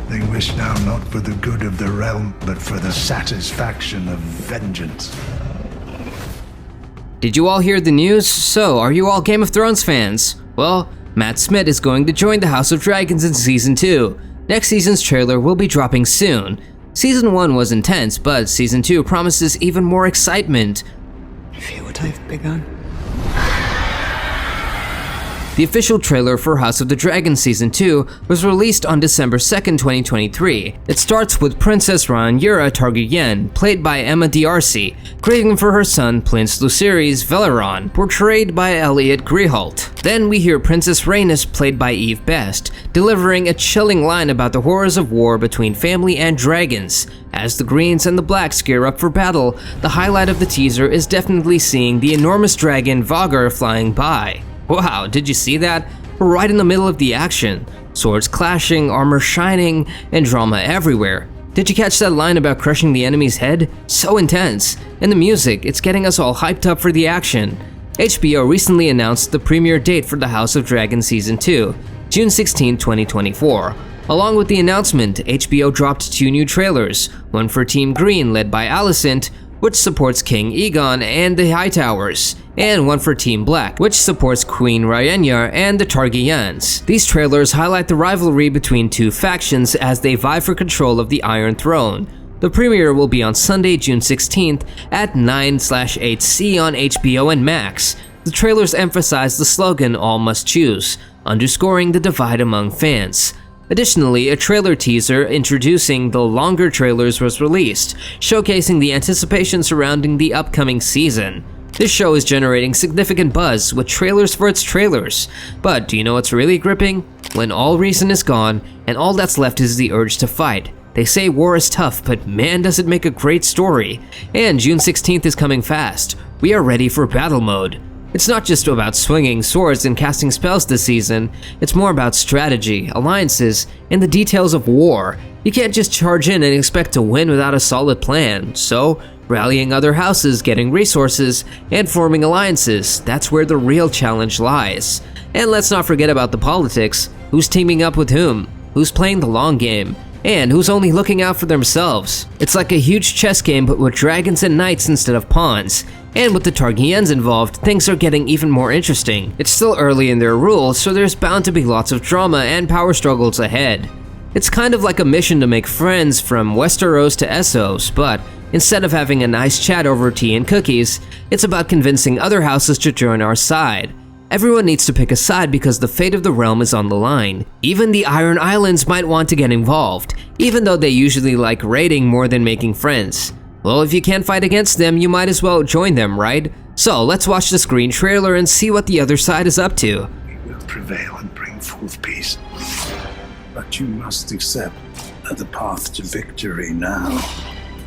They wish now not for the good of the realm, but for the satisfaction of vengeance. Did you all hear the news? So, are you all Game of Thrones fans? Well, Matt Smith is going to join the House of Dragons in Season 2. Next season's trailer will be dropping soon. Season 1 was intense, but Season 2 promises even more excitement. Feel what I've begun. The official trailer for House of the Dragon Season 2 was released on December 2nd, 2023. It starts with Princess Rhaenyra Targaryen, played by Emma D'Arcy, grieving for her son Prince Lucerys Velaron, portrayed by Elliot Griholt. Then we hear Princess Rhaenys, played by Eve Best, delivering a chilling line about the horrors of war between family and dragons. As the Greens and the Blacks gear up for battle, the highlight of the teaser is definitely seeing the enormous dragon Vhagar flying by. Wow, did you see that? We're right in the middle of the action. Swords clashing, armor shining, and drama everywhere. Did you catch that line about crushing the enemy's head? So intense. And the music, it's getting us all hyped up for the action. HBO recently announced the premiere date for the House of Dragons Season 2, June 16, 2024. Along with the announcement, HBO dropped 2 new trailers, one for Team Green led by Alicent, which supports King Aegon and the Hightowers, and one for Team Black, which supports Queen Rhaenyra and the Targaryens. These trailers highlight the rivalry between 2 factions as they vie for control of the Iron Throne. The premiere will be on Sunday, June 16th at 9/8C on HBO and Max. The trailers emphasize the slogan "All must choose," underscoring the divide among fans. Additionally, a trailer teaser introducing the longer trailers was released, showcasing the anticipation surrounding the upcoming season. This show is generating significant buzz with trailers for its trailers. But do you know what's really gripping? When all reason is gone and all that's left is the urge to fight. They say war is tough, but man does it make a great story. And June 16th is coming fast. We are ready for battle mode. It's not just about swinging swords and casting spells this season, it's more about strategy, alliances, and the details of war. You can't just charge in and expect to win without a solid plan, so rallying other houses, getting resources, and forming alliances, that's where the real challenge lies. And let's not forget about the politics. Who's teaming up with whom? Who's playing the long game? And who's only looking out for themselves? It's like a huge chess game but with dragons and knights instead of pawns. And with the Targaryens involved, things are getting even more interesting. It's still early in their rule, so there's bound to be lots of drama and power struggles ahead. It's kind of like a mission to make friends from Westeros to Essos, but instead of having a nice chat over tea and cookies, it's about convincing other houses to join our side. Everyone needs to pick a side because the fate of the realm is on the line. Even the Iron Islands might want to get involved, even though they usually like raiding more than making friends. Well, if you can't fight against them, you might as well join them, right? So let's watch the screen trailer and see what the other side is up to. We will prevail and bring forth peace. But you must accept that the path to victory now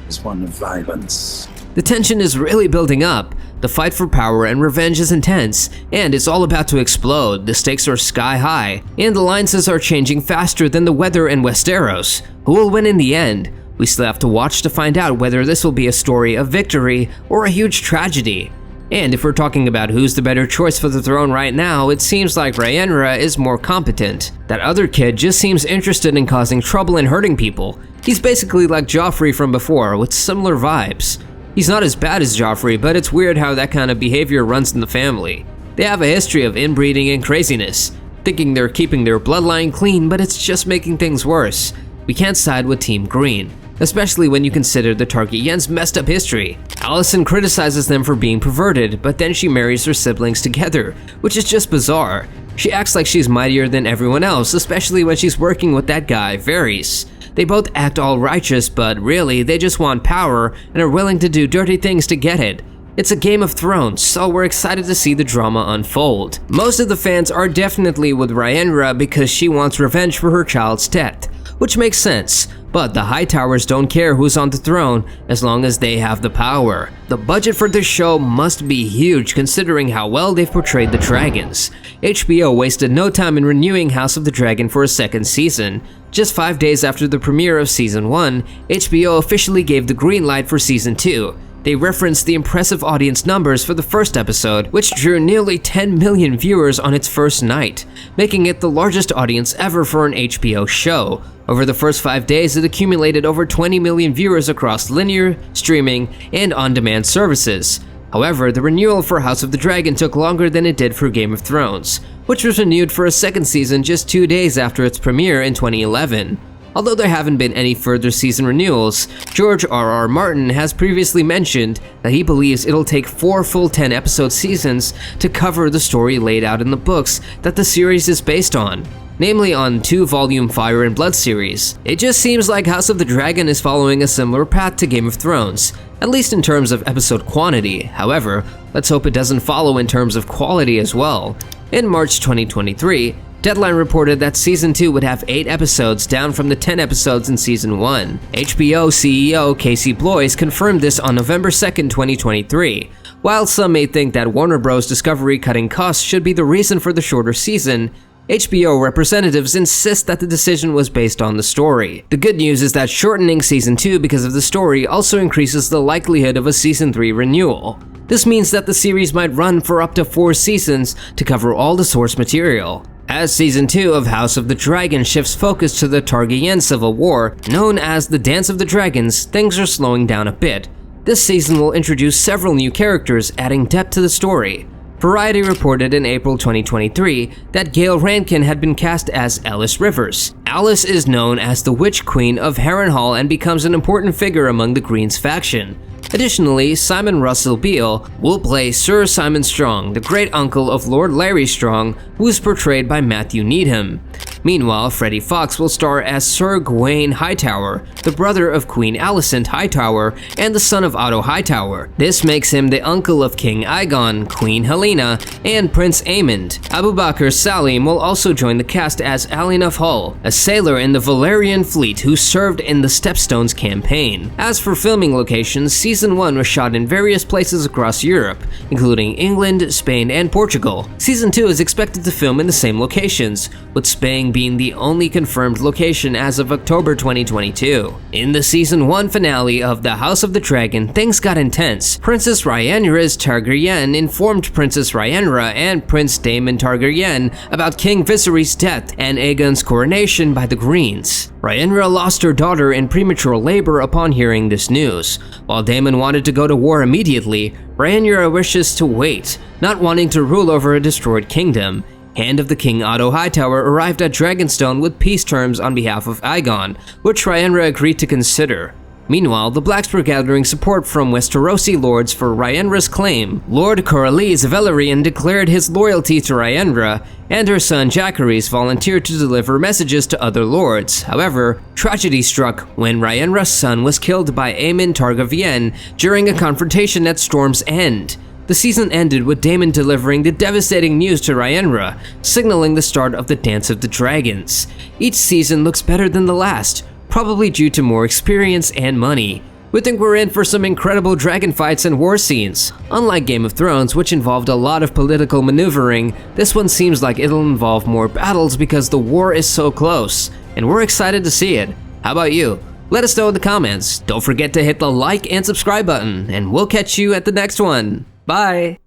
is one of violence. The tension is really building up. The fight for power and revenge is intense, and it's all about to explode. The stakes are sky high, and the alliances are changing faster than the weather in Westeros. Who will win in the end? We still have to watch to find out whether this will be a story of victory or a huge tragedy. And if we're talking about who's the better choice for the throne right now, it seems like Rhaenyra is more competent. That other kid just seems interested in causing trouble and hurting people. He's basically like Joffrey from before, with similar vibes. He's not as bad as Joffrey, but it's weird how that kind of behavior runs in the family. They have a history of inbreeding and craziness, thinking they're keeping their bloodline clean, but it's just making things worse. We can't side with Team Green, especially when you consider the Targaryens' messed up history. Alicent criticizes them for being perverted, but then she marries her siblings together, which is just bizarre. She acts like she's mightier than everyone else, especially when she's working with that guy, Varys. They both act all righteous, but really, they just want power and are willing to do dirty things to get it. It's a Game of Thrones, so we're excited to see the drama unfold. Most of the fans are definitely with Rhaenyra because she wants revenge for her child's death, which makes sense. But the Hightowers don't care who's on the throne as long as they have the power. The budget for this show must be huge considering how well they've portrayed the dragons. HBO wasted no time in renewing House of the Dragon for a second season. Just 5 days after the premiere of Season 1, HBO officially gave the green light for Season 2. They referenced the impressive audience numbers for the first episode, which drew nearly 10 million viewers on its first night, making it the largest audience ever for an HBO show. Over the first 5 days, it accumulated over 20 million viewers across linear, streaming, and on-demand services. However, the renewal for House of the Dragon took longer than it did for Game of Thrones, which was renewed for a second season just 2 days after its premiere in 2011. Although there haven't been any further season renewals, George R.R. Martin has previously mentioned that he believes it'll take 4 full 10-episode seasons to cover the story laid out in the books that the series is based on, namely on 2-volume Fire and Blood series. It just seems like House of the Dragon is following a similar path to Game of Thrones, at least in terms of episode quantity. However, let's hope it doesn't follow in terms of quality as well. In March 2023, Deadline reported that Season 2 would have 8 episodes, down from the 10 episodes in Season 1. HBO CEO Casey Bloys confirmed this on November 2nd, 2023. While some may think that Warner Bros. Discovery cutting costs should be the reason for the shorter season, HBO representatives insist that the decision was based on the story. The good news is that shortening Season 2 because of the story also increases the likelihood of a Season 3 renewal. This means that the series might run for up to 4 seasons to cover all the source material. As Season 2 of House of the Dragon shifts focus to the Targaryen Civil War, known as the Dance of the Dragons, things are slowing down a bit. This season will introduce several new characters, adding depth to the story. Variety reported in April 2023 that Gail Rankin had been cast as Alice Rivers. Alice is known as the Witch Queen of Harrenhal and becomes an important figure among the Greens faction. Additionally, Simon Russell Beale will play Sir Simon Strong, the great uncle of Lord Larry Strong, who is portrayed by Matthew Needham. Meanwhile, Freddie Fox will star as Sir Gawain Hightower, the brother of Queen Alicent Hightower and the son of Otto Hightower. This makes him the uncle of King Aegon, Queen Helena, and Prince Aemond. Abubakar Salim will also join the cast as Alinaf Hull, a sailor in the Valerian fleet who served in the Stepstones campaign. As for filming locations, Season 1 was shot in various places across Europe, including England, Spain, and Portugal. Season 2 is expected to film in the same locations, with Spain being the only confirmed location as of October 2022. In the Season 1 finale of The House of the Dragon, things got intense. Princess Rhaenyra's Targaryen informed Princess Rhaenyra and Prince Daemon Targaryen about King Viserys' death and Aegon's coronation by the Greens. Rhaenyra lost her daughter in premature labor upon hearing this news. While Daemon wanted to go to war immediately, Rhaenyra wishes to wait, not wanting to rule over a destroyed kingdom. Hand of the King Otto Hightower arrived at Dragonstone with peace terms on behalf of Aegon, which Rhaenyra agreed to consider. Meanwhile, the Blacks were gathering support from Westerosi lords for Rhaenyra's claim. Lord Corlys Velaryon declared his loyalty to Rhaenyra, and her son Jacaerys volunteered to deliver messages to other lords. However, tragedy struck when Rhaenyra's son was killed by Aemon Targaryen during a confrontation at Storm's End. The season ended with Daemon delivering the devastating news to Rhaenyra, signaling the start of the Dance of the Dragons. Each season looks better than the last, probably due to more experience and money. We think we're in for some incredible dragon fights and war scenes. Unlike Game of Thrones, which involved a lot of political maneuvering, this one seems like it'll involve more battles because the war is so close, and we're excited to see it. How about you? Let us know in the comments. Don't forget to hit the like and subscribe button, and we'll catch you at the next one. Bye!